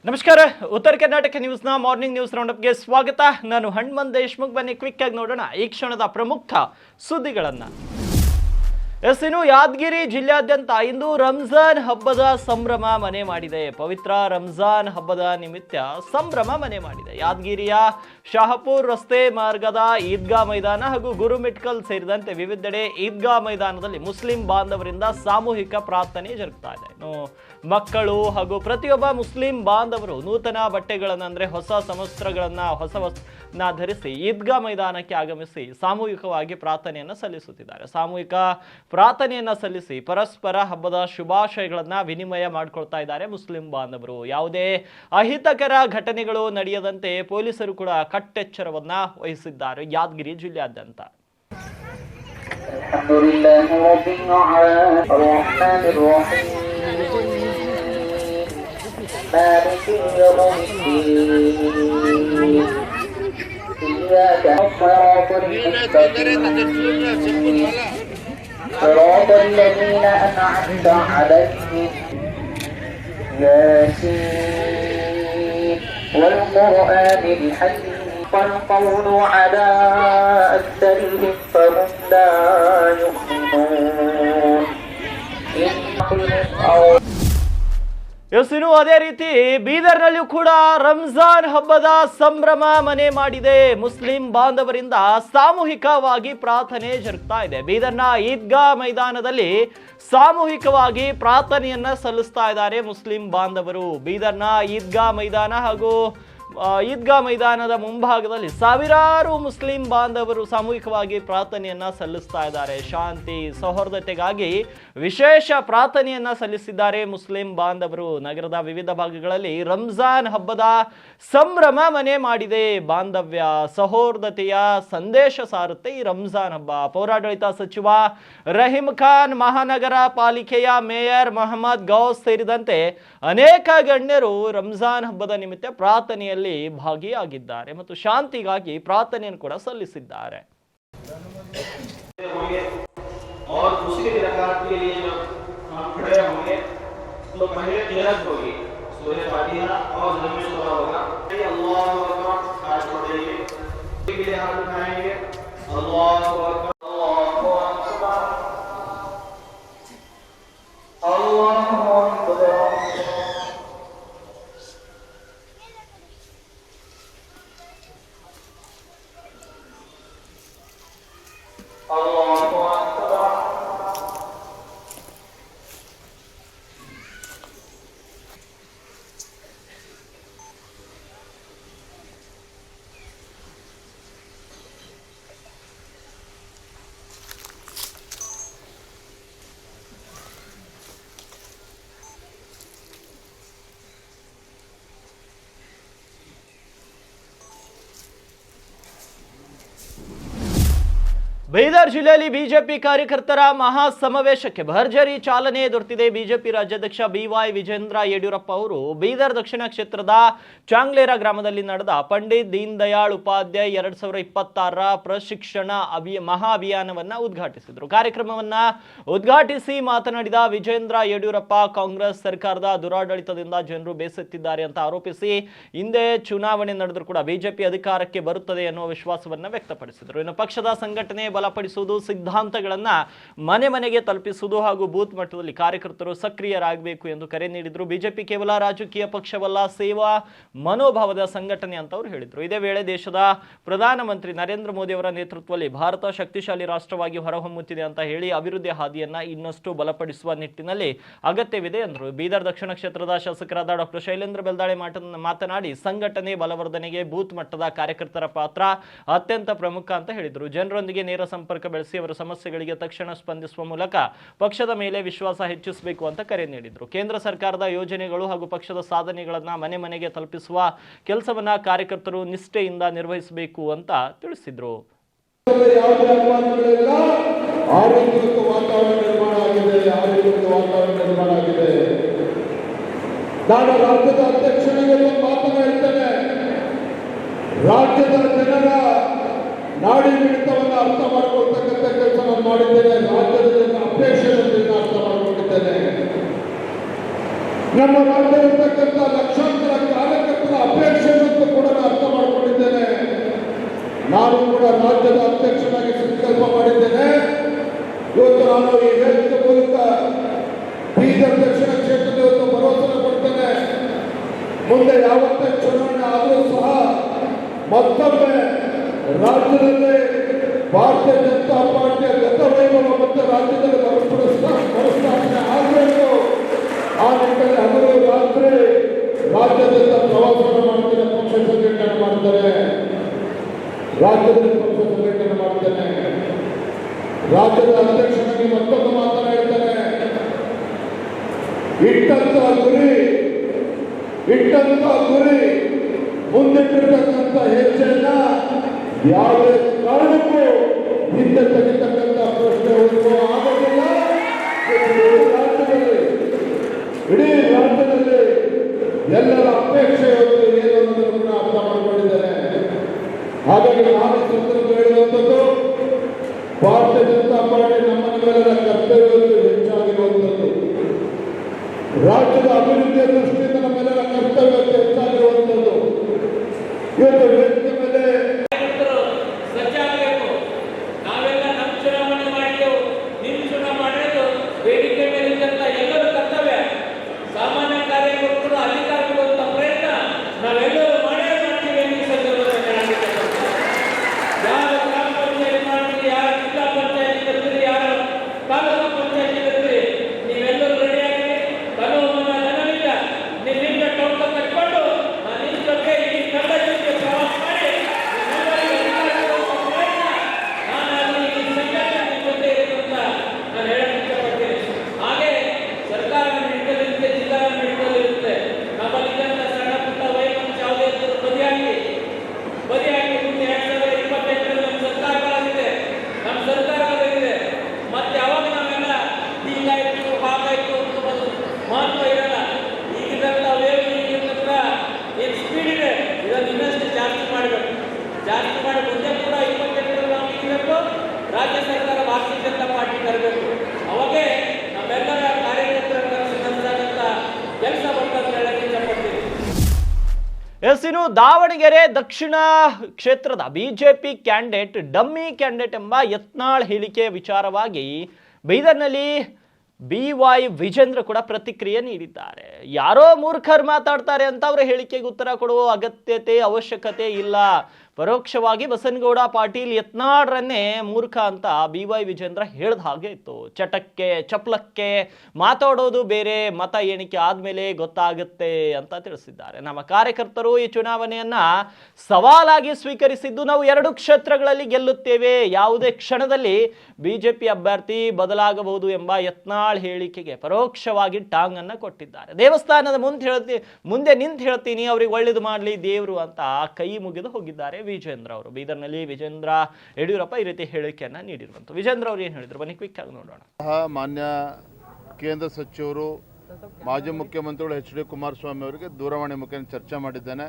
ನಮಸ್ಕಾರ. ಉತ್ತರ Karnataka ನ್ಯೂಸ್ನ morning news ರೌಂಡಪ್ಗೆ ಸ್ವಾಗತ. ನಾನು ಹನುಮಂತ್ ದೇಶ್ಮುಖ್. ಬನ್ನಿ ಕ್ವಿಕ್ ಆಗಿ ನೋಡೋಣ ಈ ಕ್ಷಣದ ಪ್ರಮುಖ ಸುದ್ದಿಗಳನ್ನು. ಇನ್ನು ಯಾದಗಿರಿ ಜಿಲ್ಲೆಯಾದ್ಯಂತ ಇಂದು ರಂಜಾನ್ ಹಬ್ಬದ ಸಂಭ್ರಮ ಮನೆ ಮಾಡಿದೆ. ಪವಿತ್ರ ರಂಜಾನ್ ಹಬ್ಬದ ನಿಮಿತ್ತ ಸಂಭ್ರಮ ಮನೆ ಮಾಡಿದೆ. ಯಾದಗಿರಿಯ ಶಹಾಪುರ್ ರಸ್ತೆ ಮಾರ್ಗದ ಈದ್ಗಾ ಮೈದಾನ ಹಾಗೂ ಗುರುಮಿಟ್ಕಲ್ ಸೇರಿದಂತೆ ವಿವಿಧೆಡೆ ಈದ್ಗಾ ಮೈದಾನದಲ್ಲಿ ಮುಸ್ಲಿಂ ಬಾಂಧವರಿಂದ ಸಾಮೂಹಿಕ ಪ್ರಾರ್ಥನೆ ಜರುಗ್ತಾ ಇದೆ. ಇನ್ನು ಮಕ್ಕಳು ಹಾಗೂ ಪ್ರತಿಯೊಬ್ಬ ಮುಸ್ಲಿಂ ಬಾಂಧವರು ನೂತನ ಬಟ್ಟೆಗಳನ್ನು ಅಂದರೆ ಹೊಸ ವಸ್ತ್ರಗಳನ್ನ ಧರಿಸಿ ಈದ್ಗಾ ಮೈದಾನಕ್ಕೆ ಆಗಮಿಸಿ ಸಾಮೂಹಿಕವಾಗಿ ಪ್ರಾರ್ಥನೆಯನ್ನು ಸಲ್ಲಿಸುತ್ತಿದ್ದಾರೆ. ಸಾಮೂಹಿಕ ಪ್ರಾರ್ಥನೆಯನ್ನ ಸಲ್ಲಿಸಿ ಪರಸ್ಪರ ಹಬ್ಬದ ಶುಭಾಶಯಗಳನ್ನ ವಿನಿಮಯ ಮಾಡಿಕೊಳ್ತಾ ಇದ್ದಾರೆ ಮುಸ್ಲಿಂ ಬಾಂಧವರು. ಯಾವುದೇ ಅಹಿತಕರ ಘಟನೆಗಳು ನಡೆಯದಂತೆ ಪೊಲೀಸರು ಕೂಡ ಕಟ್ಟೆಚ್ಚರವನ್ನ ವಹಿಸಿದ್ದಾರೆ ಯಾದಗಿರಿ ಜಿಲ್ಲೆಯಾದ್ಯಂತ. صراط الذين أنعمت عليهم ياسين والقرآن الحكيم والقول على أكثرهم فهم لا يؤمنون ಇನ್ನು ಅದೇ ರೀತಿ ಬೀದರ್ನಲ್ಲಿಯೂ ಕೂಡ ರಂಜಾನ್ ಹಬ್ಬದ ಸಂಭ್ರಮ ಮನೆ ಮಾಡಿದೆ. ಮುಸ್ಲಿಂ ಬಾಂಧವರಿಂದ ಸಾಮೂಹಿಕವಾಗಿ ಪ್ರಾರ್ಥನೆ ಜರುಗ್ತಾ ಇದೆ. ಬೀದರ್ನ ಈದ್ಗಾ ಮೈದಾನದಲ್ಲಿ ಸಾಮೂಹಿಕವಾಗಿ ಪ್ರಾರ್ಥನೆಯನ್ನ ಸಲ್ಲಿಸ್ತಾ ಇದ್ದಾರೆ ಮುಸ್ಲಿಂ ಬಾಂಧವರು. ಬೀದರ್ನ ಈದ್ಗಾ ಮೈದಾನ ಹಾಗೂ ಈದ್ಗಾ ಮೈದಾನದ ಮುಂಭಾಗದಲ್ಲಿ ಸಾವಿರಾರು ಮುಸ್ಲಿಂ ಬಾಂಧವರು ಸಾಮೂಹಿಕವಾಗಿ ಪ್ರಾರ್ಥನೆಯನ್ನ ಸಲ್ಲಿಸ್ತಾ ಇದ್ದಾರೆ. ಶಾಂತಿ ಸೌಹಾರ್ದತೆಗಾಗಿ ವಿಶೇಷ ಪ್ರಾರ್ಥನೆಯನ್ನ ಸಲ್ಲಿಸಿದ್ದಾರೆ ಮುಸ್ಲಿಂ ಬಾಂಧವರು. ನಗರದ ವಿವಿಧ ಭಾಗಗಳಲ್ಲಿ ರಂಜಾನ್ ಹಬ್ಬದ ಸಂಭ್ರಮ ಮನೆ ಮಾಡಿದೆ. ಬಾಂಧವ್ಯ ಸೌಹಾರ್ದತೆಯ ಸಂದೇಶ ಸಾರುತ್ತೆ ಈ ರಂಜಾನ್ ಹಬ್ಬ. ಪೌರಾಡಳಿತ ಸಚಿವ ರಹೀಂ ಖಾನ್, ಮಹಾನಗರ ಪಾಲಿಕೆಯ ಮೇಯರ್ ಮೊಹಮ್ಮದ್ ಗೌಸ್ ಸೇರಿದಂತೆ ಅನೇಕ ಗಣ್ಯರು ರಂಜಾನ್ ಹಬ್ಬದ ನಿಮಿತ್ತ ಪ್ರಾರ್ಥನೆಯಲ್ಲಿ ಭಾಗಿಯಾಗಿದ್ದಾರೆ ಮತ್ತು ಶಾಂತಿಗಾಗಿ ಪ್ರಾರ್ಥನೆಯನ್ನು ಕೂಡ ಸಲ್ಲಿಸಿದ್ದಾರೆ. ಬೀದರ್ ಜಿಲ್ಲೆಯಲ್ಲಿ ಬಿಜೆಪಿ ಕಾರ್ಯಕರ್ತರ ಮಹಾ ಸಮಾವೇಶಕ್ಕೆ ಭರ್ಜರಿ ಚಾಲನೆ ದೊರೆತಿದೆ. ಬಿಜೆಪಿ ರಾಜ್ಯಾಧ್ಯಕ್ಷ BY ವಿಜೇಂದ್ರ ಯಡಿಯೂರಪ್ಪ ಅವರು ಬೀದರ್ ದಕ್ಷಿಣ ಕ್ಷೇತ್ರದ ಚಾಂಗ್ಲೇರ ಗ್ರಾಮದಲ್ಲಿ ನಡೆದ ಪಂಡಿತ್ ದೀನ್ ದಯಾಳ್ ಉಪಾಧ್ಯಾಯ 2026 ಪ್ರಶಿಕ್ಷಣ ಮಹಾ ಅಭಿಯಾನವನ್ನ ಉದ್ಘಾಟಿಸಿದರು. ಕಾರ್ಯಕ್ರಮವನ್ನ ಉದ್ಘಾಟಿಸಿ ಮಾತನಾಡಿದ ವಿಜೇಂದ್ರ ಯಡಿಯೂರಪ್ಪ, ಕಾಂಗ್ರೆಸ್ ಸರ್ಕಾರದ ದುರಾಡಳಿತದಿಂದ ಜನರು ಬೇಸತ್ತಿದ್ದಾರೆ ಅಂತ ಆರೋಪಿಸಿ ಹಿಂದೆ ಚುನಾವಣೆ ನಡೆದರೂ ಕೂಡ ಬಿಜೆಪಿ ಅಧಿಕಾರಕ್ಕೆ ಬರುತ್ತದೆ ಎನ್ನುವ ವಿಶ್ವಾಸವನ್ನ ವ್ಯಕ್ತಪಡಿಸಿದರು. ಇನ್ನು ಪಕ್ಷದ ಸಂಘಟನೆ ಬಲಪಡಿಸುವುದು, ಸಿದ್ಧಾಂತಗಳನ್ನ ಮನೆ ಮನೆಗೆ ತಲುಪಿಸುವುದು ಹಾಗೂ ಬೂತ್ ಮಟ್ಟದಲ್ಲಿ ಕಾರ್ಯಕರ್ತರು ಸಕ್ರಿಯರಾಗಬೇಕು ಎಂದು ಕರೆ ನೀಡಿದರು. ಬಿಜೆಪಿ ಕೇವಲ ರಾಜಕೀಯ ಪಕ್ಷವಲ್ಲ, ಸೇವಾ ಮನೋಭಾವದ ಸಂಘಟನೆ ಅಂತ ಅವರು ಹೇಳಿದರು. ಇದೇ ವೇಳೆ ದೇಶದ ಪ್ರಧಾನಮಂತ್ರಿ ನರೇಂದ್ರ ಮೋದಿ ಅವರ ನೇತೃತ್ವದಲ್ಲಿ ಭಾರತ ಶಕ್ತಿಶಾಲಿ ರಾಷ್ಟ್ರವಾಗಿ ಹೊರಹೊಮ್ಮುತ್ತಿದೆ ಅಂತ ಹೇಳಿ ಅಭಿವೃದ್ಧಿ ಹಾದಿಯನ್ನ ಇನ್ನಷ್ಟು ಬಲಪಡಿಸುವ ನಿಟ್ಟಿನಲ್ಲಿ ಅಗತ್ಯವಿದೆ ಎಂದರು. ಬೀದರ್ ದಕ್ಷಿಣ ಕ್ಷೇತ್ರದ ಶಾಸಕರಾದ ಡಾಕ್ಟರ್ ಶೈಲೇಂದ್ರ ಬೆಲ್ದಾಳೆ ಮಾತನಾಡಿ, ಸಂಘಟನೆ ಬಲವರ್ಧನೆಗೆ ಬೂತ್ ಮಟ್ಟದ ಕಾರ್ಯಕರ್ತರ ಪಾತ್ರ ಅತ್ಯಂತ ಪ್ರಮುಖ ಅಂತ ಹೇಳಿದರು. ಜನರೊಂದಿಗೆ ನೇರ ಸಂಪರ್ಕ ಬೆಳೆಸಿ ಅವರ ಸಮಸ್ಯೆಗಳಿಗೆ ತಕ್ಷಣ ಸ್ಪಂದಿಸುವ ಮೂಲಕ ಪಕ್ಷದ ಮೇಲೆ ವಿಶ್ವಾಸ ಹೆಚ್ಚಿಸಬೇಕು ಅಂತ ಕರೆ ನೀಡಿದರು. ಕೇಂದ್ರ ಸರ್ಕಾರದ ಯೋಜನೆಗಳು ಹಾಗೂ ಪಕ್ಷದ ಸಾಧನೆಗಳನ್ನ ಮನೆ ಮನೆಗೆ ತಲುಪಿಸುವ ಕೆಲಸವನ್ನ ಕಾರ್ಯಕರ್ತರು ನಿಷ್ಠೆಯಿಂದ ನಿರ್ವಹಿಸಬೇಕು ಅಂತ ತಿಳಿಸಿದ್ರು. ರಾಜ್ಯದ ಜನರ ನಾಡಿ ಮಿಡಿತವನ್ನು ಅರ್ಥ ಮಾಡಿಕೊಳ್ತಕ್ಕಂಥ ಕೆಲಸ ನಾನು ಮಾಡಿದ್ದೇನೆ. ರಾಜ್ಯದ ಜನರ ಅಪೇಕ್ಷೆಗಳನ್ನು ಅರ್ಥ ಮಾಡಿಕೊಂಡಿದ್ದೇನೆ. ನಮ್ಮ ರಾಜ್ಯದಲ್ಲಿರ್ತಕ್ಕಂಥ ಲಕ್ಷಾಂತರ ನಾನು ಈ ವೇದಿಕೆ ಮೂಲಕ ಬೀದರ್ ದಕ್ಷಿಣ ಕ್ಷೇತ್ರದ ಇವತ್ತು ಭರವಸೆ ಕೊಡ್ತೇನೆ. ಮುಂದೆ ಯಾವತ್ತೇ ಚುನಾವಣೆ ಆದರೂ ಸಹ ಮತ್ತೊಮ್ಮೆ ರಾಜ್ಯದಲ್ಲಿ ಭಾರತೀಯ ಜನತಾ ಪಾರ್ಟಿಯ ಗತವೈಭವ ಮತ್ತು ರಾಜ್ಯದಲ್ಲಿ ಮರುಸ್ಥಾಪನೆ ಆಗಬೇಕು. ಆ ನಿಟ್ಟಿನಲ್ಲಿ ಹಗಲು ರಾತ್ರಿ ರಾಜ್ಯದಿಂದ ಪ್ರವಾಸವನ್ನು ಮಾಡ್ತೇನೆ, ಪಕ್ಷ ಸಂಘಟನೆ ಮಾಡ್ತಾರೆ, ರಾಜ್ಯದಲ್ಲಿ ಪಕ್ಷ ಸಂಘಟನೆ ಮಾಡ್ತೇನೆ. ರಾಜ್ಯದ ಅಧ್ಯಕ್ಷನಾಗಿ ಮತ್ತೊಂದು ಮಾತನ್ನು ಹೇಳ್ತೇನೆ. ಇಟ್ಟಂತ ಗುರಿ ಮುಂದಿಟ್ಟಿರ್ತಕ್ಕಂಥ ಹೆಜ್ಜೆಯನ್ನ ಯಾವುದೇ ಕಾರಣಕ್ಕೂ ಹಿಂದೆ ತೆಗಿತಕ್ಕಂಥ ಪ್ರಶ್ನೆ ಉದ್ಭವ ಆಗೋದಿಲ್ಲ. ಇಡೀ ರಾಜ್ಯದಲ್ಲಿ ಎಲ್ಲರ ಅಪೇಕ್ಷೆ ಏನು ಅನ್ನೋದನ್ನು ಅರ್ಥ ಮಾಡಿಕೊಂಡಿದ್ದೇನೆ. ಹಾಗಾಗಿ ನಾನು ಸಂದರ್ಭ ಹೇಳುವಂಥದ್ದು, ಭಾರತೀಯ ಜನತಾ ಪಾರ್ಟಿ ನಮ್ಮೆಲ್ಲರ ಕರ್ತವ್ಯವನ್ನು ಹೆಚ್ಚಾಗಿರುವಂಥದ್ದು, ರಾಜ್ಯದ ಅಭಿವೃದ್ಧಿಯ ದೃಷ್ಟಿಯಿಂದ ನಮ್ಮೆಲ್ಲರ ಕರ್ತವ್ಯಕ್ಕೆ ಹೆಚ್ಚಾಗಿರುವಂಥದ್ದು. ಇವತ್ತು ವೇದಿಕೆ ಮೇಲೆ ಸಜ್ಜಾಗಬೇಕು. ನಾವೆಲ್ಲ ನಮ್ಮ ಚುನಾವಣೆ ಮಾಡಿದೆವು, ನಿಮ್ಮ ಚುನಾವಣೆ ವೇದಿಕೆ ಮೇಲಿದ್ದಂತ ಎಲ್ಲರ ಕರ್ತವ್ಯ. ಸಾಮಾನ್ಯ ಕಾರ್ಯಕರ್ತರು ಅಧಿಕಾರ ಕೊಡುವಂತ ಪ್ರಯತ್ನ ನಾವೆಲ್ಲರೂ ಮಾಡೇ ಮಾಡ್ತೀವಿ ಎಂದು ಈ ಸಂದರ್ಭದಲ್ಲಿ ಹೇಳಲಿಕ್ಕೆ ಯಾರು ಗ್ರಾಮ ಪಂಚಾಯತ್ ಮಾಡ್ತೀರಿ, ಯಾರು ಜಿಲ್ಲಾ ಪಂಚಾಯತ್ ಬರ್ತೀರಿ, ಯಾರು ತಾಲೂಕು ಪಂಚಾಯತ್ ಬರ್ತೀರಿ, ನೀವೆಲ್ಲರೂ ರೆಡಿಯಾಗಿ ನನವಿಲ್ಲ ನಿಮ್ಮಿಂದ ಟೌನ್ ಕಟ್ಕೊಂಡು ನಾನು ನಿಮ್ಮ ಜೊತೆ ಈ ಕನ್ನಡ ಜೊತೆ ಪ್ರವಾಸ ಮಾಡಿ ನಾನು ಈ ಸಂಘಟನೆ ನಿಮ್ಮ ಜೊತೆ ಇರುವಂತ ನಾನು ಹೇಳಕ್ಕೆ ಇಷ್ಟಪಡ್ತೀನಿ. ಹಾಗೆ ಸರ್ಕಾರ ಹಿಡಿತಲಿರುತ್ತೆ, ಜಿಲ್ಲಾ ಹಿಡಿತಲಿರುತ್ತೆ. ನಮ್ಮಲ್ಲಿ ಇದ್ದಂಥ ಸಣ್ಣ ಪುಟ್ಟ ವೈಮನಸ್ಸು ಯಾವುದೇ ಇದ್ದರೂ ಬದಿಯಾಗಿ ಮುಂದೆ 2028ರಲ್ಲಿ ನಮ್ಮ ಸರ್ಕಾರ ಬರಲಿದೆ, ನಮ್ಮ ಸರ್ಕಾರ ಬರಲಿದೆ. ಮತ್ತೆ ಅವಾಗ ನಾವೆಲ್ಲ ಹೀಗಾಯ್ತು ಹಾಗಾಯ್ತು ಅಂತ ಒಂದು ಮಹತ್ವ ಇರಲ್ಲ. ಈಗಿದಂಥ ವೇವ್ ಈಗಿನ ಏನು ಸ್ಪೀಡ್ ಇದೆ ಇದನ್ನು ಇನ್ನಷ್ಟು ಜಾಸ್ತಿ ಮಾಡಬೇಕು. ಜಾಸ್ತಿ ಮಾಡಿ ಮುಂದೆ ಕೂಡ 28ರಲ್ಲಿ ನಾವು ಇರಬೇಕು. ರಾಜ್ಯ ಸರ್ಕಾರ ಭಾರತೀಯ ಜನತಾ ಪಾರ್ಟಿ ತರಬೇಕು. ಅವಾಗೇ ನಮ್ಮೆಲ್ಲರ ಕಾರ್ಯಕರ್ತರ ಕನಸಿನಂತ ಕೆಲಸ ಬರ್ತಂತ ಹೇಳಕ್ಕೆ ಇಷ್ಟಪಡ್ತೀನಿ. ಇನ್ನು ದಾವಣಗೆರೆ ದಕ್ಷಿಣ ಕ್ಷೇತ್ರದ ಬಿಜೆಪಿ ಕ್ಯಾಂಡಿಡೇಟ್ ಡಮ್ಮಿ ಕ್ಯಾಂಡಿಡೇಟ್ ಎಂಬ ಯತ್ನಾಳ್ ಹೇಳಿಕೆ ವಿಚಾರವಾಗಿ ಬೀದರ್ನಲ್ಲಿ BY ವಿಜೇಂದ್ರ ಕೂಡ ಪ್ರತಿಕ್ರಿಯೆ ನೀಡಿದ್ದಾರೆ. ಯಾರೋ ಮೂರ್ಖರು ಮಾತಾಡ್ತಾರೆ ಅಂತ ಅವರ ಹೇಳಿಕೆಗೆ ಉತ್ತರ ಕೊಡುವ ಅಗತ್ಯತೆ ಅವಶ್ಯಕತೆ ಇಲ್ಲ. ಪರೋಕ್ಷವಾಗಿ ಬಸನಗೌಡ ಪಾಟೀಲ್ ಯತ್ನಾಳ್ರನ್ನೇ ಮೂರ್ಖ ಅಂತ BY ವಿಜೇಂದ್ರ ಹೇಳ್ದ ಹಾಗೆ ಇತ್ತು. ಚಟಕ್ಕೆ ಚಪ್ಲಕ್ಕೆ ಮಾತಾಡೋದು ಬೇರೆ, ಮತ ಎಣಿಕೆ ಆದ್ಮೇಲೆ ಗೊತ್ತಾಗುತ್ತೆ ಅಂತ ತಿಳಿಸಿದ್ದಾರೆ. ನಮ್ಮ ಕಾರ್ಯಕರ್ತರು ಈ ಚುನಾವಣೆಯನ್ನ ಸವಾಲಾಗಿ ಸ್ವೀಕರಿಸಿದ್ದು, ನಾವು 2 ಕ್ಷೇತ್ರಗಳಲ್ಲಿ ಗೆಲ್ಲುತ್ತೇವೆ, ಯಾವುದೇ ಕ್ಷಣದಲ್ಲಿ ಬಿಜೆಪಿ ಅಭ್ಯರ್ಥಿ ಬದಲಾಗಬಹುದು ಎಂಬ ಯತ್ನಾಳ್ ಹೇಳಿಕೆಗೆ ಪರೋಕ್ಷವಾಗಿ ಟಾಂಗ್ ಅನ್ನ ಕೊಟ್ಟಿದ್ದಾರೆ. ದೇವಸ್ಥಾನದ ಮುಂದೆ ನಿಂತು ಹೇಳ್ತೀನಿ ಅವ್ರಿಗೆ ಒಳ್ಳೇದು ಮಾಡಲಿ ದೇವರು ಅಂತ ಕೈ ಮುಗಿದು ಹೋಗಿದ್ದಾರೆ ವಿಜೇಂದ್ರ ಅವರು. ಬೀದರ್ನಲ್ಲಿ ವಿಜೇಂದ್ರ ಯಡಿಯೂರಪ್ಪ ಈ ರೀತಿ ಹೇಳಿಕೆಯನ್ನ ನೀಡಿರುವಂತ. ವಿಜೇಂದ್ರ ಅವರು ಏನು ಹೇಳಿದ್ರು ಬನ್ನಿ ಕ್ವಿಕ್ ಆಗಿ ನೋಡೋಣ. ಮಾನ್ಯ ಕೇಂದ್ರ ಸಚಿವರು ಮಾಜಿ ಮುಖ್ಯಮಂತ್ರಿಗಳು HD ಕುಮಾರಸ್ವಾಮಿ ಅವರಿಗೆ ದೂರವಾಣಿ ಮುಖೇನ ಚರ್ಚೆ ಮಾಡಿದ್ದೇನೆ.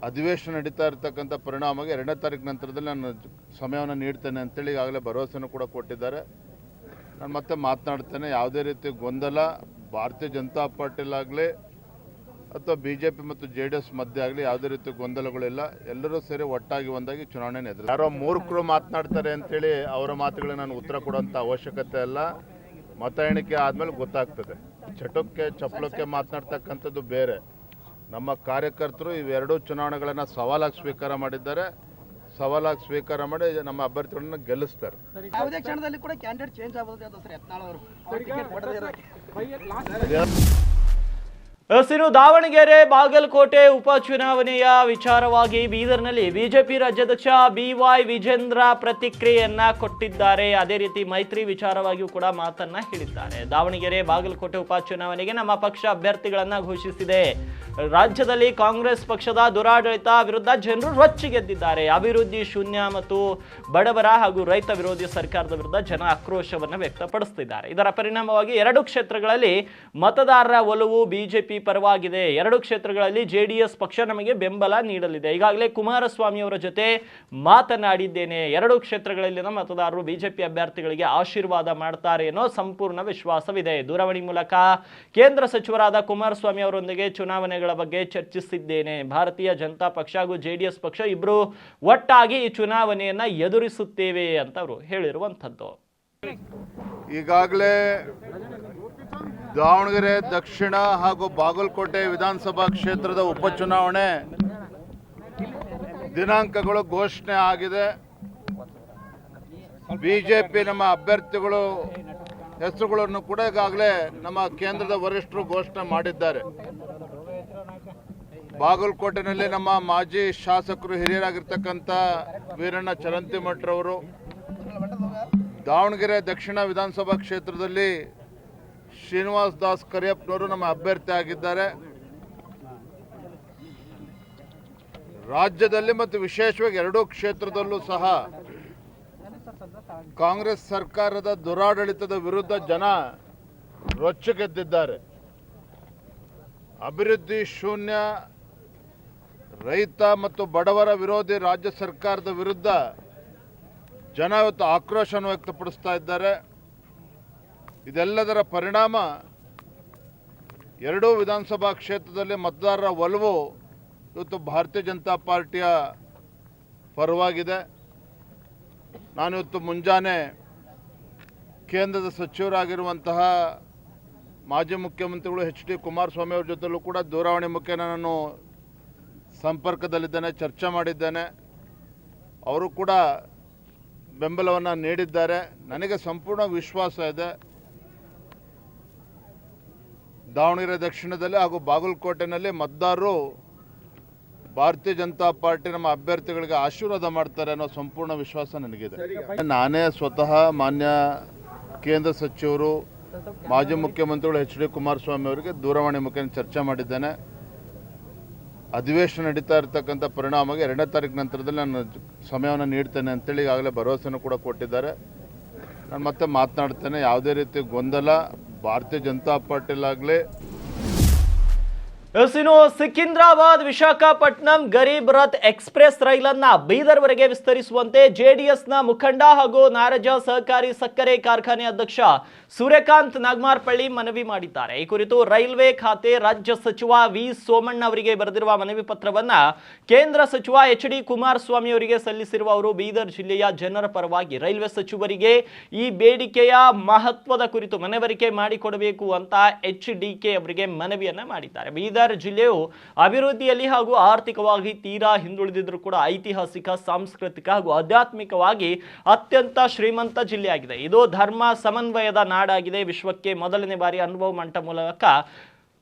ಅಧಿವೇಶನ ನಡೀತಾ ಇರತಕ್ಕಂಥ ಪರಿಣಾಮವಾಗಿ 2ನೇ ತಾರೀಕು ನಂತರದಲ್ಲಿ ನಾನು ಸಮಯವನ್ನು ನೀಡ್ತೇನೆ ಅಂತೇಳಿ ಈಗಾಗಲೇ ಭರವಸೆಯನ್ನು ಕೂಡ ಕೊಟ್ಟಿದ್ದಾರೆ. ನಾನು ಮತ್ತೆ ಮಾತನಾಡ್ತೇನೆ. ಯಾವುದೇ ರೀತಿ ಗೊಂದಲ ಭಾರತೀಯ ಜನತಾ ಪಾರ್ಟಿಲಾಗಲಿ ಅಥವಾ BJP ಮತ್ತು JDS ಮಧ್ಯೆ ಆಗಲಿ ಯಾವುದೇ ರೀತಿ ಗೊಂದಲಗಳಿಲ್ಲ. ಎಲ್ಲರೂ ಸೇರಿ ಒಟ್ಟಾಗಿ ಒಂದಾಗಿ ಚುನಾವಣೆ ಎದುರು. ಯಾರೋ ಮೂರ್ಖರು ಮಾತನಾಡ್ತಾರೆ ಅಂತೇಳಿ ಅವರ ಮಾತುಗಳಿಗೆ ನಾನು ಉತ್ತರ ಕೊಡುವಂಥ ಅವಶ್ಯಕತೆ ಇಲ್ಲ. ಮತ ಎಣಿಕೆ ಆದಮೇಲೆ ಗೊತ್ತಾಗ್ತದೆ. ಚಟಕ್ಕೆ ಚಪ್ಪಲಕ್ಕೆ ಮಾತನಾಡ್ತಕ್ಕಂಥದ್ದು ಬೇರೆ. ನಮ್ಮ ಕಾರ್ಯಕರ್ತರು ಇವೆರಡೂ ಚುನಾವಣೆಗಳನ್ನು ಸವಾಲಾಗಿ ಸ್ವೀಕಾರ ಮಾಡಿದ್ದಾರೆ. ಸವಾಲಾಗಿ ಸ್ವೀಕಾರ ಮಾಡಿ ನಮ್ಮ ಅಭ್ಯರ್ಥಿಗಳನ್ನು ಗೆಲ್ಲಿಸ್ತಾರೆ. ಯಾವುದೇ ಕ್ಷಣದಲ್ಲಿ ಕೂಡ ಕ್ಯಾಂಡಿಡೇಟ್ ಚೇಂಜ್ ಆಗಬಹುದು ಸರ್ ಯತ್ನಾಳ್ ಅವರು. ಇನ್ನು ದಾವಣಗೆರೆ ಬಾಗಲಕೋಟೆ ಉಪಚುನಾವಣೆಯ ವಿಚಾರವಾಗಿ ಬೀದರ್ನಲ್ಲಿ ಬಿಜೆಪಿ ರಾಜ್ಯಾಧ್ಯಕ್ಷ BY ವಿಜೇಂದ್ರ ಪ್ರತಿಕ್ರಿಯೆಯನ್ನ ಕೊಟ್ಟಿದ್ದಾರೆ. ಅದೇ ರೀತಿ ಮೈತ್ರಿ ವಿಚಾರವಾಗಿಯೂ ಕೂಡ ಮಾತನ್ನ ಹೇಳಿದ್ದಾರೆ. ದಾವಣಗೆರೆ ಬಾಗಲಕೋಟೆ ಉಪಚುನಾವಣೆಗೆ ನಮ್ಮ ಪಕ್ಷ ಅಭ್ಯರ್ಥಿಗಳನ್ನ ಘೋಷಿಸಿದೆ. ರಾಜ್ಯದಲ್ಲಿ ಕಾಂಗ್ರೆಸ್ ಪಕ್ಷದ ದುರಾಡಳಿತ ವಿರುದ್ಧ ಜನರು ರೊಚ್ಚಿಗೆದ್ದಿದ್ದಾರೆ. ಅಭಿವೃದ್ಧಿ ಶೂನ್ಯ ಮತ್ತು ಬಡವರ ಹಾಗೂ ರೈತ ವಿರೋಧಿ ಸರ್ಕಾರದ ವಿರುದ್ಧ ಜನ ಆಕ್ರೋಶವನ್ನು ವ್ಯಕ್ತಪಡಿಸುತ್ತಿದ್ದಾರೆ. ಇದರ ಪರಿಣಾಮವಾಗಿ 2 ಕ್ಷೇತ್ರಗಳಲ್ಲಿ ಮತದಾರರ ಒಲವು ಬಿಜೆಪಿ ಪರವಾಗಿದೆ. 2 ಕ್ಷೇತ್ರಗಳಲ್ಲಿ JDS ಪಕ್ಷ ನಮಗೆ ಬೆಂಬಲ ನೀಡಲಿದೆ. ಈಗಾಗಲೇ ಕುಮಾರಸ್ವಾಮಿ ಅವರ ಜೊತೆ ಮಾತನಾಡಿದ್ದೇನೆ. 2 ಕ್ಷೇತ್ರಗಳಲ್ಲಿನ ಮತದಾರರು ಬಿಜೆಪಿ ಅಭ್ಯರ್ಥಿಗಳಿಗೆ ಆಶೀರ್ವಾದ ಮಾಡ್ತಾರೆ ಅನ್ನೋ ಸಂಪೂರ್ಣ ವಿಶ್ವಾಸವಿದೆ. ದೂರವಾಣಿ ಮೂಲಕ ಕೇಂದ್ರ ಸಚಿವರಾದ ಕುಮಾರಸ್ವಾಮಿ ಅವರೊಂದಿಗೆ ಚುನಾವಣೆಗಳ ಬಗ್ಗೆ ಚರ್ಚಿಸಿದ್ದೇನೆ. ಭಾರತೀಯ ಜನತಾ ಪಕ್ಷ ಹಾಗೂ JDS ಪಕ್ಷ ಇಬ್ಬರು ಒಟ್ಟಾಗಿ ಈ ಚುನಾವಣೆಯನ್ನ ಎದುರಿಸುತ್ತೇವೆ ಅಂತ ಅವರು ಹೇಳಿರುವಂಥದ್ದು. ಈಗಾಗಲೇ ದಾವಣಗೆರೆ ದಕ್ಷಿಣ ಹಾಗೂ ಬಾಗಲಕೋಟೆ ವಿಧಾನಸಭಾ ಕ್ಷೇತ್ರದ ಉಪಚುನಾವಣೆ ದಿನಾಂಕಗಳು ಘೋಷಣೆ ಆಗಿದೆ. ಬಿಜೆಪಿ ನಮ್ಮ ಅಭ್ಯರ್ಥಿಗಳು ಹೆಸರುಗಳನ್ನು ಕೂಡ ಈಗಾಗಲೇ ನಮ್ಮ ಕೇಂದ್ರದ ವರಿಷ್ಠರು ಘೋಷಣೆ ಮಾಡಿದ್ದಾರೆ. ಬಾಗಲಕೋಟೆನಲ್ಲಿ ನಮ್ಮ ಮಾಜಿ ಶಾಸಕರು ಹಿರಿಯರಾಗಿರ್ತಕ್ಕಂಥ ವೀರಣ್ಣ ಚರಂತಿಮಠರವರು, ದಾವಣಗೆರೆ ದಕ್ಷಿಣ ವಿಧಾನಸಭಾ ಕ್ಷೇತ್ರದಲ್ಲಿ ಶ್ರೀನಿವಾಸ್ ದಾಸ್ ಕರಿಯಪ್ಪನವರು ನಮ್ಮ ಅಭ್ಯರ್ಥಿ ಆಗಿದ್ದಾರೆ. ರಾಜ್ಯದಲ್ಲಿ ಮತ್ತು ವಿಶೇಷವಾಗಿ ಎರಡೂ ಕ್ಷೇತ್ರದಲ್ಲೂ ಸಹ ಕಾಂಗ್ರೆಸ್ ಸರ್ಕಾರದ ದುರಾಡಳಿತದ ವಿರುದ್ಧ ಜನ ರೊಚ್ಚಗೆದ್ದಿದ್ದಾರೆ. ಅಭಿವೃದ್ಧಿ ಶೂನ್ಯ, ರೈತ ಮತ್ತು ಬಡವರ ವಿರೋಧಿ ರಾಜ್ಯ ಸರ್ಕಾರದ ವಿರುದ್ಧ ಜನ ಇವತ್ತು ಆಕ್ರೋಶವನ್ನು ವ್ಯಕ್ತಪಡಿಸ್ತಾ ಇದ್ದಾರೆ. ಇದೆಲ್ಲದರ ಪರಿಣಾಮ ಎರಡೂ ವಿಧಾನಸಭಾ ಕ್ಷೇತ್ರದಲ್ಲಿ ಮತದಾರರ ಒಲವು ಇವತ್ತು ಭಾರತೀಯ ಜನತಾ ಪಾರ್ಟಿಯ ಪರವಾಗಿದೆ. ನಾನಿವತ್ತು ಮುಂಜಾನೆ ಕೇಂದ್ರದ ಸಚಿವರಾಗಿರುವಂತಹ ಮಾಜಿ ಮುಖ್ಯಮಂತ್ರಿಗಳು HD ಕುಮಾರಸ್ವಾಮಿ ಅವರ ಜೊತೆಲೂ ಕೂಡ ದೂರವಾಣಿ ಮುಖೇನ ನಾನು ಸಂಪರ್ಕದಲ್ಲಿದ್ದೇನೆ, ಚರ್ಚೆ ಮಾಡಿದ್ದೇನೆ. ಅವರು ಕೂಡ ಬೆಂಬಲವನ್ನು ನೀಡಿದ್ದಾರೆ. ನನಗೆ ಸಂಪೂರ್ಣ ವಿಶ್ವಾಸ ಇದೆ, ದಾವಣಗೆರೆ ದಕ್ಷಿಣದಲ್ಲಿ ಹಾಗೂ ಬಾಗಲಕೋಟೆನಲ್ಲಿ ಮತದಾರರು ಭಾರತೀಯ ಜನತಾ ಪಾರ್ಟಿ ನಮ್ಮ ಅಭ್ಯರ್ಥಿಗಳಿಗೆ ಆಶೀರ್ವಾದ ಮಾಡ್ತಾರೆ ಅನ್ನೋ ಸಂಪೂರ್ಣ ವಿಶ್ವಾಸ ನನಗಿದೆ. ನಾನೇ ಸ್ವತಃ ಮಾನ್ಯ ಕೇಂದ್ರ ಸಚಿವರು ಮಾಜಿ ಮುಖ್ಯಮಂತ್ರಿಗಳು HD ಕುಮಾರಸ್ವಾಮಿ ಅವರಿಗೆ ದೂರವಾಣಿ ಮುಖೇನ ಚರ್ಚೆ ಮಾಡಿದ್ದೇನೆ. ಅಧಿವೇಶನ ನಡೀತಾ ಇರತಕ್ಕಂಥ ಪರಿಣಾಮವಾಗಿ 2ನೇ ತಾರೀಕು ನಂತರದಲ್ಲಿ ನಾನು ಸಮಯವನ್ನು ನೀಡ್ತೇನೆ ಅಂತೇಳಿ ಈಗಾಗಲೇ ಭರವಸೆಯನ್ನು ಕೂಡ ಕೊಟ್ಟಿದ್ದಾರೆ. ನಾನು ಮತ್ತೆ ಮಾತನಾಡ್ತೇನೆ. ಯಾವುದೇ ರೀತಿ ಗೊಂದಲ ಭಾರತೀಯ ಜನತಾ ಪಾರ್ಟಿಲಾಗಲಿ ಇನ್ನು ಸಿಕಿಂದ್ರಾಬಾದ್ ವಿಶಾಖಪಟ್ಟಣಂ ಗರೀಬ್ ರಥ್ ಎಕ್ಸ್ಪ್ರೆಸ್ ರೈಲನ್ನ ಬೀದರ್ವರೆಗೆ ವಿಸ್ತರಿಸುವಂತೆ ಜೆಡಿಎಸ್ನ ಮುಖಂಡ ಹಾಗೂ ನಾರಜ ಸಹಕಾರಿ ಸಕ್ಕರೆ ಕಾರ್ಖಾನೆ ಅಧ್ಯಕ್ಷ ಸೂರ್ಯಕಾಂತ್ ನಾಗಮಾರ್ಪಳ್ಳಿ ಮನವಿ ಮಾಡಿದ್ದಾರೆ. ಈ ಕುರಿತು ರೈಲ್ವೆ ಖಾತೆ ರಾಜ್ಯ ಸಚಿವ ವಿ ಸೋಮಣ್ಣ ಅವರಿಗೆ ಬರೆದಿರುವ ಮನವಿ ಪತ್ರವನ್ನ ಕೇಂದ್ರ ಸಚಿವ HD ಕುಮಾರಸ್ವಾಮಿ ಅವರಿಗೆ ಸಲ್ಲಿಸಿರುವ ಅವರು ಬೀದರ್ ಜಿಲ್ಲೆಯ ಜನರ ಪರವಾಗಿ ರೈಲ್ವೆ ಸಚಿವರಿಗೆ ಈ ಬೇಡಿಕೆಯ ಮಹತ್ವದ ಕುರಿತು ಮನವರಿಕೆ ಮಾಡಿಕೊಡಬೇಕು ಅಂತ HDK ಅವರಿಗೆ ಮನವಿಯನ್ನ ಮಾಡಿದ್ದಾರೆ. ಬೀದರ್ ಜಿಲ್ಲೆಯು ಅಭಿವೃದ್ಧಿಯಲ್ಲಿ ಹಾಗೂ ಆರ್ಥಿಕವಾಗಿ ತೀರಾ ಹಿಂದುಳಿದಿದ್ರೂ ಕೂಡ ಐತಿಹಾಸಿಕ, ಸಾಂಸ್ಕೃತಿಕ ಹಾಗೂ ಆಧ್ಯಾತ್ಮಿಕವಾಗಿ ಅತ್ಯಂತ ಶ್ರೀಮಂತ ಜಿಲ್ಲೆಯಾಗಿದೆ. ಇದು ಧರ್ಮ ಸಮನ್ವಯದ ನಾಡಾಗಿದೆ. ವಿಶ್ವಕ್ಕೆ ಮೊದಲನೇ ಬಾರಿ ಅನುಭವ ಮಂಟ ಮೂಲಕ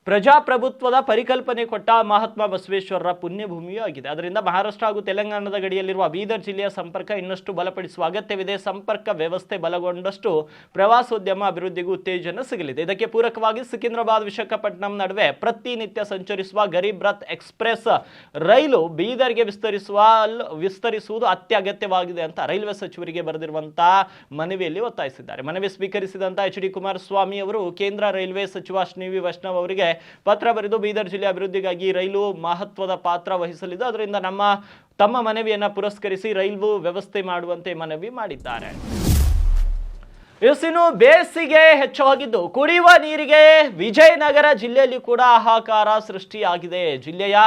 ಪ್ರಜಾಪ್ರಭುತ್ವದ ಪರಿಕಲ್ಪನೆ ಕೊಟ್ಟ ಮಹಾತ್ಮ ಬಸವೇಶ್ವರರ ಪುಣ್ಯಭೂಮಿಯೂ ಆಗಿದೆ. ಅದರಿಂದ ಮಹಾರಾಷ್ಟ್ರ ಹಾಗೂ ತೆಲಂಗಾಣದ ಗಡಿಯಲ್ಲಿರುವ ಬೀದರ್ ಜಿಲ್ಲೆಯ ಸಂಪರ್ಕ ಇನ್ನಷ್ಟು ಬಲಪಡಿಸುವ ಅಗತ್ಯವಿದೆ. ಸಂಪರ್ಕ ವ್ಯವಸ್ಥೆ ಬಲಗೊಂಡಷ್ಟು ಪ್ರವಾಸೋದ್ಯಮ ಅಭಿವೃದ್ಧಿಗೂ ಉತ್ತೇಜನ ಸಿಗಲಿದೆ. ಇದಕ್ಕೆ ಪೂರಕವಾಗಿ ಸಿಕಿಂದ್ರಾಬಾದ್ ವಿಶಾಖಪಟ್ಟಣಂ ನಡುವೆ ಪ್ರತಿನಿತ್ಯ ಸಂಚರಿಸುವ ಗರೀಬ್ ರಥ್ ಎಕ್ಸ್ಪ್ರೆಸ್ ರೈಲು ಬೀದರ್ಗೆ ವಿಸ್ತರಿಸುವುದು ಅತ್ಯಗತ್ಯವಾಗಿದೆ ಅಂತ ರೈಲ್ವೆ ಸಚಿವರಿಗೆ ಬರೆದಿರುವಂತಹ ಮನವಿಯಲ್ಲಿ ಒತ್ತಾಯಿಸಿದ್ದಾರೆ. ಮನವಿ ಸ್ವೀಕರಿಸಿದಂತ HD ಕುಮಾರಸ್ವಾಮಿ ಅವರು ಕೇಂದ್ರ ರೈಲ್ವೆ ಸಚಿವ ಅಶ್ವಿನಿ ವೈಷ್ಣವ್ ಅವರಿಗೆ ಪತ್ರ ಬರೆದು ಬೀದರ್ ಜಿಲ್ಲೆ ಅಭಿವೃದ್ಧಿಗಾಗಿ ರೈಲು ಮಹತ್ವದ ಪಾತ್ರ ವಹಿಸಲಿದ್ದು, ಅದರಿಂದ ತಮ್ಮ ಮನವಿಯನ್ನ ಪುರಸ್ಕರಿಸಿ ರೈಲು ವ್ಯವಸ್ಥೆ ಮಾಡುವಂತೆ ಮನವಿ ಮಾಡಿದ್ದಾರೆ. ಇನ್ನು ಬೇಸಿಗೆ ಹೆಚ್ಚಾಗಿದ್ದು ಕುಡಿಯುವ ನೀರಿಗೆ ವಿಜಯನಗರ ಜಿಲ್ಲೆಯಲ್ಲಿ ಕೂಡ ಹಾಹಾಕಾರ ಸೃಷ್ಟಿಯಾಗಿದೆ. ಜಿಲ್ಲೆಯ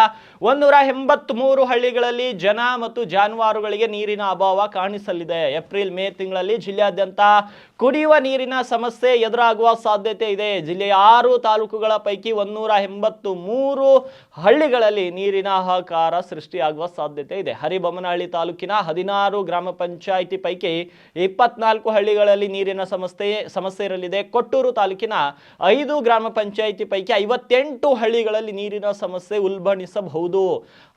183 ಹಳ್ಳಿಗಳಲ್ಲಿ ಜನ ಮತ್ತು ಜಾನುವಾರುಗಳಿಗೆ ನೀರಿನ ಅಭಾವ ಕಾಣಿಸಲಿದೆ. ಏಪ್ರಿಲ್ ಮೇ ತಿಂಗಳಲ್ಲಿ ಜಿಲ್ಲೆಯಾದ್ಯಂತ ಕುಡಿಯುವ ನೀರಿನ ಸಮಸ್ಯೆ ಎದುರಾಗುವ ಸಾಧ್ಯತೆ ಇದೆ. ಜಿಲ್ಲೆಯ 6 ತಾಲೂಕುಗಳ ಪೈಕಿ 183 ಹಳ್ಳಿಗಳಲ್ಲಿ ನೀರಿನ ಹಾಹಾಕಾರ ಸೃಷ್ಟಿಯಾಗುವ ಸಾಧ್ಯತೆ ಇದೆ. ಹರಿಬೊಮ್ಮನಹಳ್ಳಿ ತಾಲೂಕಿನ 16 ಗ್ರಾಮ ಪಂಚಾಯಿತಿ ಪೈಕಿ 24 ಹಳ್ಳಿಗಳಲ್ಲಿ ನೀರಿನ ಸಮಸ್ಯೆ ಇರಲಿದೆ. ಕೊಟ್ಟೂರು ತಾಲೂಕಿನ 5 ಗ್ರಾಮ ಪಂಚಾಯಿತಿ ಪೈಕಿ 58 ಹಳ್ಳಿಗಳಲ್ಲಿ ನೀರಿನ ಸಮಸ್ಯೆ ಉಲ್ಬಣಿಸಬಹುದು.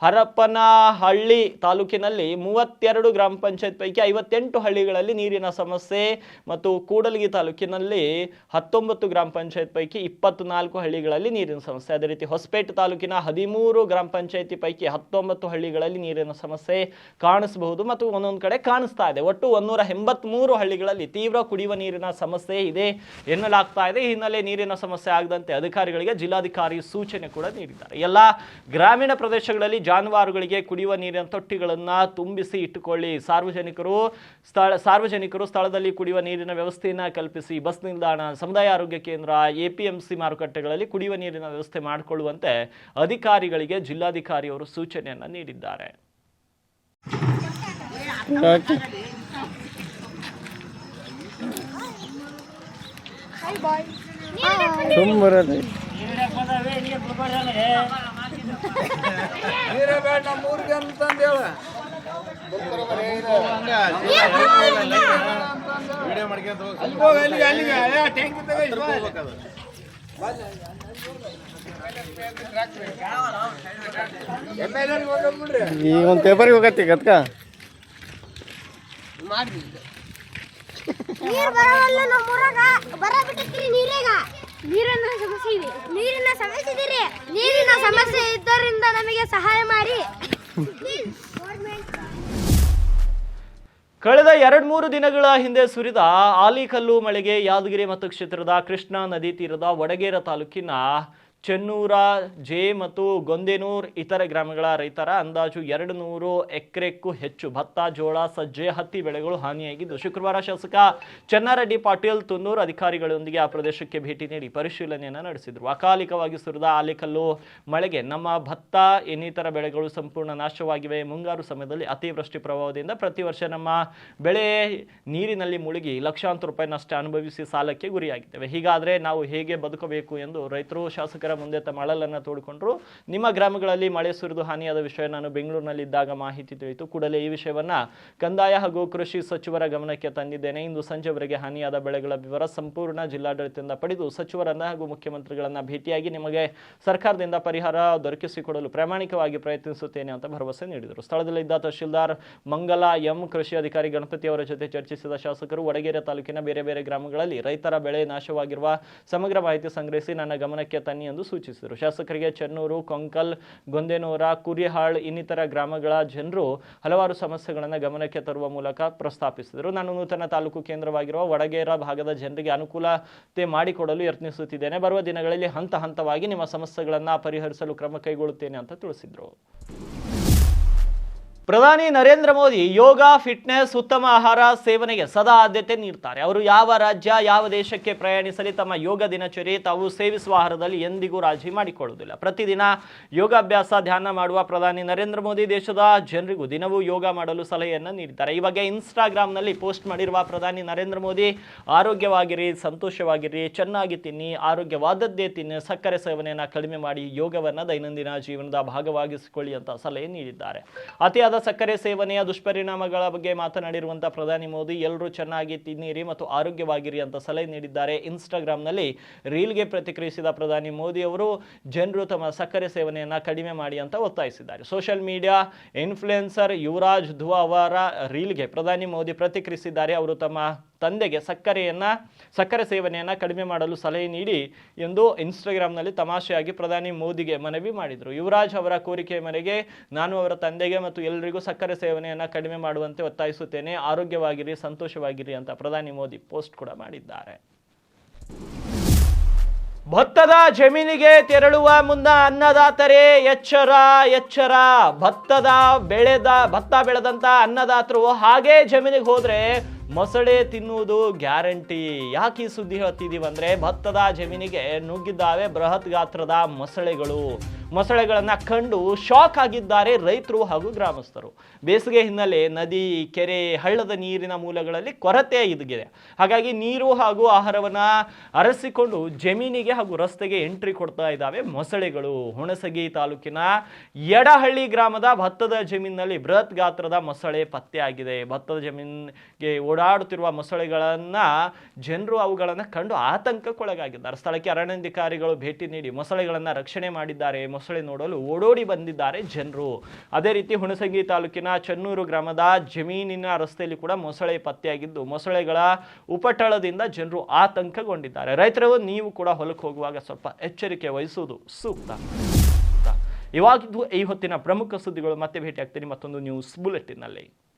ಹರಪನಹಳ್ಳಿ ತಾಲೂಕಿನಲ್ಲಿ 32 ಗ್ರಾಮ ಪಂಚಾಯತ್ ಪೈಕಿ 58 ಹಳ್ಳಿಗಳಲ್ಲಿ ನೀರಿನ ಸಮಸ್ಯೆ ಮತ್ತು ಕೂಡಲಗಿ ತಾಲೂಕಿನಲ್ಲಿ 19 ಗ್ರಾಮ ಪಂಚಾಯತ್ ಪೈಕಿ 24 ಹಳ್ಳಿಗಳಲ್ಲಿ ನೀರಿನ ಸಮಸ್ಯೆ. ಅದೇ ರೀತಿ ಹೊಸಪೇಟೆ ತಾಲೂಕಿನ 13 ಗ್ರಾಮ ಪಂಚಾಯತಿ ಪೈಕಿ 19 ಹಳ್ಳಿಗಳಲ್ಲಿ ನೀರಿನ ಸಮಸ್ಯೆ ಕಾಣಿಸಬಹುದು ಮತ್ತು ಒಂದೊಂದು ಕಡೆ ಕಾಣಿಸ್ತಾ ಇದೆ. ಒಟ್ಟು 183 ಹಳ್ಳಿಗಳಲ್ಲಿ ತೀವ್ರ ಕುಡಿಯುವ ನೀರಿನ ಸಮಸ್ಯೆ ಇದೆ ಎನ್ನಲಾಗ್ತಾ ಇದೆ. ಈ ಹಿನ್ನೆಲೆ ನೀರಿನ ಸಮಸ್ಯೆ ಆಗದಂತೆ ಅಧಿಕಾರಿಗಳಿಗೆ ಜಿಲ್ಲಾಧಿಕಾರಿ ಸೂಚನೆ ಕೂಡ ನೀಡಿದ್ದಾರೆ. ಎಲ್ಲ ಗ್ರಾಮೀಣ ಪ್ರದೇಶಗಳಲ್ಲಿ ಜಾನುವಾರುಗಳಿಗೆ ಕುಡಿಯುವ ನೀರಿನ ತೊಟ್ಟಿಗಳನ್ನು ತುಂಬಿಸಿ ಇಟ್ಟುಕೊಳ್ಳಿ. ಸಾರ್ವಜನಿಕರು ಸ್ಥಳದಲ್ಲಿ ಕುಡಿಯುವ ನೀರಿನ ವ್ಯವಸ್ಥೆಯನ್ನು ಕಲ್ಪಿಸಿ. ಬಸ್ ನಿಲ್ದಾಣ, ಸಮುದಾಯ ಆರೋಗ್ಯ ಕೇಂದ್ರ, APMC ಮಾರುಕಟ್ಟೆಗಳಲ್ಲಿ ಕುಡಿಯುವ ನೀರಿನ ವ್ಯವಸ್ಥೆ ಮಾಡಿಕೊಳ್ಳುವಂತೆ ಅಧಿಕಾರಿಗಳಿಗೆ ಜಿಲ್ಲಾಧಿಕಾರಿಯವರು ಸೂಚನೆಯನ್ನು ನೀಡಿದ್ದಾರೆ. ಈಗ ಒಂದು ಪೇಪರಿಗೆ ಹೋಗತ್ತಿ ಕತ್ಕ ನೀರು ಬರವಲ್ಲ ನಮ್ಮೂರಾಗ ಬರಬಿಟ್ಟಿದ್ರಿ ನೀರೀಗ ನೀರಿನ ಸಮಸ್ಯೆ ಇದೆ ನೀರಿನ ಸಮಸ್ಯೆ ಇದೀರಿ ನೀರಿನ ಸಮಸ್ಯೆ ಇದ್ದರಿಂದ ನಮಗೆ ಸಹಾಯ ಮಾಡಿ ಕಳೆದ 2-3 ದಿನಗಳ ಹಿಂದೆ ಸುರಿದ ಆಲಿಕಲ್ಲು ಮಳೆಗೆ ಯಾದಗಿರಿ ಮತ್ತು ಕ್ಷೇತ್ರದ ಕೃಷ್ಣಾ ನದಿ ತೀರದ ವಡಗೇರ ತಾಲೂಕಿನ ಚೆನ್ನೂರ ಜೆ ಮತ್ತು ಗೊಂದೇನೂರ್ ಇತರ ಗ್ರಾಮಗಳ ರೈತರ ಅಂದಾಜು 200 ಎಕರೆಕ್ಕೂ ಹೆಚ್ಚು ಭತ್ತ, ಜೋಳ, ಸಜ್ಜೆ, ಹತ್ತಿ ಬೆಳೆಗಳು ಹಾನಿಯಾಗಿದ್ದು ಶುಕ್ರವಾರ ಶಾಸಕ ಚನ್ನಾರೆಡ್ಡಿ ಪಾಟೀಲ್ ತುನ್ನೂರು ಅಧಿಕಾರಿಗಳೊಂದಿಗೆ ಆ ಪ್ರದೇಶಕ್ಕೆ ಭೇಟಿ ನೀಡಿ ಪರಿಶೀಲನೆಯನ್ನು ನಡೆಸಿದರು. ಅಕಾಲಿಕವಾಗಿ ಸುರಿದ ಆಲಿಕಲ್ಲು ಮಳೆಗೆ ನಮ್ಮ ಭತ್ತ ಇನ್ನಿತರ ಬೆಳೆಗಳು ಸಂಪೂರ್ಣ ನಾಶವಾಗಿವೆ. ಮುಂಗಾರು ಸಮಯದಲ್ಲಿ ಅತಿವೃಷ್ಟಿ ಪ್ರಭಾವದಿಂದ ಪ್ರತಿ ವರ್ಷ ನಮ್ಮ ಬೆಳೆ ನೀರಿನಲ್ಲಿ ಮುಳುಗಿ ಲಕ್ಷಾಂತರ ರೂಪಾಯಿ ನಷ್ಟ ಅನುಭವಿಸಿ ಸಾಲಕ್ಕೆ ಗುರಿಯಾಗಿದ್ದೇವೆ. ಹೀಗಾದರೆ ನಾವು ಹೇಗೆ ಬದುಕಬೇಕು ಎಂದು ರೈತರು ಶಾಸಕರ ಮುಂದೆ ತಮ್ಮ ಅಳಲನ್ನು ತೋಡಿಕೊಂಡರು. ನಿಮ್ಮ ಗ್ರಾಮಗಳಲ್ಲಿ ಮಳೆ ಸುರಿದು ಹಾನಿಯಾದ ವಿಷಯ ನಾನು ಬೆಂಗಳೂರಿನಲ್ಲಿದ್ದಾಗ ಮಾಹಿತಿ ತಿಳಿಯಿತು. ಕೂಡಲೇ ಈ ವಿಷಯವನ್ನ ಕಂದಾಯ ಹಾಗೂ ಕೃಷಿ ಸಚಿವರ ಗಮನಕ್ಕೆ ತಂದಿದ್ದೇನೆ. ಇಂದು ಸಂಜೆವರೆಗೆ ಹಾನಿಯಾದ ಬೆಳೆಗಳ ವಿವರ ಸಂಪೂರ್ಣ ಜಿಲ್ಲಾಡಳಿತದಿಂದ ಪಡೆದು ಸಚಿವರನ್ನ ಹಾಗೂ ಮುಖ್ಯಮಂತ್ರಿಗಳನ್ನ ಭೇಟಿಯಾಗಿ ನಿಮಗೆ ಸರ್ಕಾರದಿಂದ ಪರಿಹಾರ ದೊರಕಿಸಿಕೊಡಲು ಪ್ರಾಮಾಣಿಕವಾಗಿ ಪ್ರಯತ್ನಿಸುತ್ತೇನೆ ಅಂತ ಭರವಸೆ ನೀಡಿದರು. ಸ್ಥಳದಲ್ಲಿದ್ದ ತಹಶೀಲ್ದಾರ್ ಮಂಗಲ ಎಂ, ಕೃಷಿ ಅಧಿಕಾರಿ ಗಣಪತಿ ಅವರ ಜೊತೆ ಚರ್ಚಿಸಿದ ಶಾಸಕರು ವಡಗೇರೆ ತಾಲೂಕಿನ ಬೇರೆ ಬೇರೆ ಗ್ರಾಮಗಳಲ್ಲಿ ರೈತರ ಬೆಳೆ ನಾಶವಾಗಿರುವ ಸಮಗ್ರ ಮಾಹಿತಿ ಸಂಗ್ರಹಿಸಿ ನನ್ನ ಗಮನಕ್ಕೆ ತನ್ನಿ ಎಂದು ಸೂಚಿಸಿದರು. ಶಾಸಕರಿಗೆ ಚೆನ್ನೂರು, ಕೊಂಕಲ್, ಗೊಂದೇನೂರ, ಕುರಿಹಾಳ್ ಇನ್ನಿತರ ಗ್ರಾಮಗಳ ಜನರು ಹಲವಾರು ಸಮಸ್ಯೆಗಳನ್ನು ಗಮನಕ್ಕೆ ತರುವ ಮೂಲಕ ಪ್ರಸ್ತಾಪಿಸಿದರು. ನಾನು ನೂತನ ತಾಲೂಕು ಕೇಂದ್ರವಾಗಿರುವ ವಡಗೇರ ಭಾಗದ ಜನರಿಗೆ ಅನುಕೂಲತೆ ಮಾಡಿಕೊಡಲು ಯತ್ನಿಸುತ್ತಿದ್ದೇನೆ. ಬರುವ ದಿನಗಳಲ್ಲಿ ಹಂತ ಹಂತವಾಗಿ ನಿಮ್ಮ ಸಮಸ್ಯೆಗಳನ್ನು ಪರಿಹರಿಸಲು ಕ್ರಮ ಕೈಗೊಳ್ಳುತ್ತೇನೆ ಅಂತ ತಿಳಿಸಿದರು. ಪ್ರಧಾನಿ ನರೇಂದ್ರ ಮೋದಿ ಯೋಗ, ಫಿಟ್ನೆಸ್, ಉತ್ತಮ ಆಹಾರ ಸೇವನೆಗೆ ಸದಾ ಆದ್ಯತೆ ನೀಡ್ತಾರೆ. ಅವರು ಯಾವ ರಾಜ್ಯ, ಯಾವ ದೇಶಕ್ಕೆ ಪ್ರಯಾಣಿಸಲಿ ತಮ್ಮ ಯೋಗ ದಿನಚರಿ ತಾವು ಸೇವಿಸುವ ಆಹಾರದಲ್ಲಿ ಎಂದಿಗೂ ರಾಜಿ ಮಾಡಿಕೊಳ್ಳುವುದಿಲ್ಲ. ಪ್ರತಿದಿನ ಯೋಗಾಭ್ಯಾಸ, ಧ್ಯಾನ ಮಾಡುವ ಪ್ರಧಾನಿ ನರೇಂದ್ರ ಮೋದಿ ದೇಶದ ಜನರಿಗೂ ದಿನವೂ ಯೋಗ ಮಾಡಲು ಸಲಹೆಯನ್ನು ನೀಡಿದ್ದಾರೆ. ಈ ಬಗ್ಗೆ ಇನ್ಸ್ಟಾಗ್ರಾಮ್ನಲ್ಲಿ ಪೋಸ್ಟ್ ಮಾಡಿರುವ ಪ್ರಧಾನಿ ನರೇಂದ್ರ ಮೋದಿ, ಆರೋಗ್ಯವಾಗಿರಿ, ಸಂತೋಷವಾಗಿರಿ, ಚೆನ್ನಾಗಿ ತಿನ್ನಿ, ಆರೋಗ್ಯವಾದದ್ದೇ ತಿನ್ನಿ, ಸಕ್ಕರೆ ಸೇವನೆಯನ್ನು ಕಡಿಮೆ ಮಾಡಿ, ಯೋಗವನ್ನು ದೈನಂದಿನ ಜೀವನದ ಭಾಗವಾಗಿಸಿಕೊಳ್ಳಿ ಅಂತ ಸಲಹೆ ನೀಡಿದ್ದಾರೆ. ಅತಿಯಾದ ಸಕ್ಕರೆ ಸೇವನೆಯ ದುಷ್ಪರಿಣಾಮಗಳ ಬಗ್ಗೆ ಮಾತನಾಡಿರುವಂತಹ ಪ್ರಧಾನಿ ಮೋದಿ ಎಲ್ಲರೂ ಚೆನ್ನಾಗಿ ತಿನ್ನಿರಿ ಮತ್ತು ಆರೋಗ್ಯವಾಗಿರಿ ಅಂತ ಸಲಹೆ ನೀಡಿದ್ದಾರೆ. ಇನ್ಸ್ಟಾಗ್ರಾಮ್ನಲ್ಲಿ ರೀಲ್ಗೆ ಪ್ರತಿಕ್ರಿಯಿಸಿದ ಪ್ರಧಾನಿ ಮೋದಿ ಅವರು ಜನರು ತಮ್ಮ ಸಕ್ಕರೆ ಸೇವನೆಯನ್ನು ಕಡಿಮೆ ಮಾಡಿ ಅಂತ ಒತ್ತಾಯಿಸಿದ್ದಾರೆ. ಸೋಷಿಯಲ್ ಮೀಡಿಯಾ ಇನ್ಫ್ಲುಯೆನ್ಸರ್ ಯುವರಾಜ್ ಧುವಾ ಅವರ ರೀಲ್ಗೆ ಪ್ರಧಾನಿ ಮೋದಿ ಪ್ರತಿಕ್ರಿಯಿಸಿದ್ದಾರೆ. ಅವರು ತಮ್ಮ ತಂದೆಗೆ ಸಕ್ಕರೆ ಸೇವನೆಯನ್ನು ಕಡಿಮೆ ಮಾಡಲು ಸಲಹೆ ನೀಡಿ ಎಂದು ಇನ್ಸ್ಟಾಗ್ರಾಮ್ನಲ್ಲಿ ತಮಾಷೆಯಾಗಿ ಪ್ರಧಾನಿ ಮೋದಿಗೆ ಮನವಿ ಮಾಡಿದರು. ಯುವರಾಜ್ ಅವರ ಕೋರಿಕೆಯ ಮೇರೆಗೆ ನಾನು ಅವರ ತಂದೆಗೆ ಮತ್ತು ಎಲ್ಲರಿಗೂ ಸಕ್ಕರೆ ಸೇವನೆಯನ್ನು ಕಡಿಮೆ ಮಾಡುವಂತೆ ಒತ್ತಾಯಿಸುತ್ತೇನೆ. ಆರೋಗ್ಯವಾಗಿರಿ, ಸಂತೋಷವಾಗಿರಿ ಅಂತ ಪ್ರಧಾನಿ ಮೋದಿ ಪೋಸ್ಟ್ ಕೂಡ ಮಾಡಿದ್ದಾರೆ. ಭತ್ತದ ಜಮೀನಿಗೆ ತೆರಳುವ ಮುನ್ನ ಅನ್ನದಾತರೇ ಎಚ್ಚರ ಎಚ್ಚರ. ಭತ್ತ ಬೆಳೆದಂತ ಅನ್ನದಾತರು ಹಾಗೇ ಜಮೀನಿಗೆ ಹೋದ್ರೆ ಮೊಸಳೆ ತಿನ್ನುವುದು ಗ್ಯಾರಂಟಿ. ಯಾಕೆ ಈ ಸುದ್ದಿ ಹೇಳ್ತಿದೀವಿ ಅಂದ್ರೆ ಭತ್ತದ ಜಮೀನಿಗೆ ನುಗ್ಗಿದ್ದಾವೆ ಬೃಹತ್ ಗಾತ್ರದ ಮೊಸಳೆಗಳನ್ನ ಕಂಡು ಶಾಕ್ ಆಗಿದ್ದಾರೆ ರೈತರು ಹಾಗೂ ಗ್ರಾಮಸ್ಥರು. ಬೇಸಿಗೆ ಹಿನ್ನೆಲೆ ನದಿ, ಕೆರೆ, ಹಳ್ಳದ ನೀರಿನ ಮೂಲಗಳಲ್ಲಿ ಕೊರತೆ ಇದಿದೆ. ಹಾಗಾಗಿ ನೀರು ಹಾಗೂ ಆಹಾರವನ್ನ ಅರಸಿಕೊಂಡು ಜಮೀನಿಗೆ ಹಾಗೂ ರಸ್ತೆಗೆ ಎಂಟ್ರಿ ಕೊಡ್ತಾ ಇದ್ದಾವೆ ಮೊಸಳೆಗಳು. ಹುಣಸಗಿ ತಾಲೂಕಿನ ಯಡಹಳ್ಳಿ ಗ್ರಾಮದ ಭತ್ತದ ಜಮೀನಿನಲ್ಲಿ ಬೃಹತ್ ಗಾತ್ರದ ಮೊಸಳೆ ಪತ್ತೆಯಾಗಿದೆ. ಭತ್ತದ ಜಮೀನಿಗೆ ಓಡಾಡುತ್ತಿರುವ ಮೊಸಳೆಗಳನ್ನ ಜನರು ಅವುಗಳನ್ನ ಕಂಡು ಆತಂಕಕ್ಕೊಳಗಾಗಿದ್ದಾರೆ. ಸ್ಥಳಕ್ಕೆ ಅರಣ್ಯಾಧಿಕಾರಿಗಳು ಭೇಟಿ ನೀಡಿ ಮೊಸಳೆಗಳನ್ನ ರಕ್ಷಣೆ ಮಾಡಿದ್ದಾರೆ. ಮೊಸಳೆ ನೋಡಲು ಓಡೋಡಿ ಬಂದಿದ್ದಾರೆ ಜನರು. ಅದೇ ರೀತಿ ಹುಣಸಗಿ ತಾಲೂಕಿನ ಚೆನ್ನೂರು ಗ್ರಾಮದ ಜಮೀನಿನ ರಸ್ತೆಯಲ್ಲಿ ಕೂಡ ಮೊಸಳೆ ಪತ್ತೆಯಾಗಿದ್ದು ಮೊಸಳೆಗಳ ಉಪಟಳದಿಂದ ಜನರು ಆತಂಕಗೊಂಡಿದ್ದಾರೆ. ರೈತರು ನೀವು ಕೂಡ ಹೊಲಕ್ಕೆ ಹೋಗುವಾಗ ಸ್ವಲ್ಪ ಎಚ್ಚರಿಕೆ ವಹಿಸುವುದು ಸೂಕ್ತ. ಇವಾಗಿದ್ದು ಈ ಹೊತ್ತಿನ ಪ್ರಮುಖ ಸುದ್ದಿಗಳು. ಮತ್ತೆ ಭೇಟಿ ಆಗ್ತೀನಿ ಮತ್ತೊಂದು ನ್ಯೂಸ್ ಬುಲೆಟಿನ್ನಲ್ಲಿ.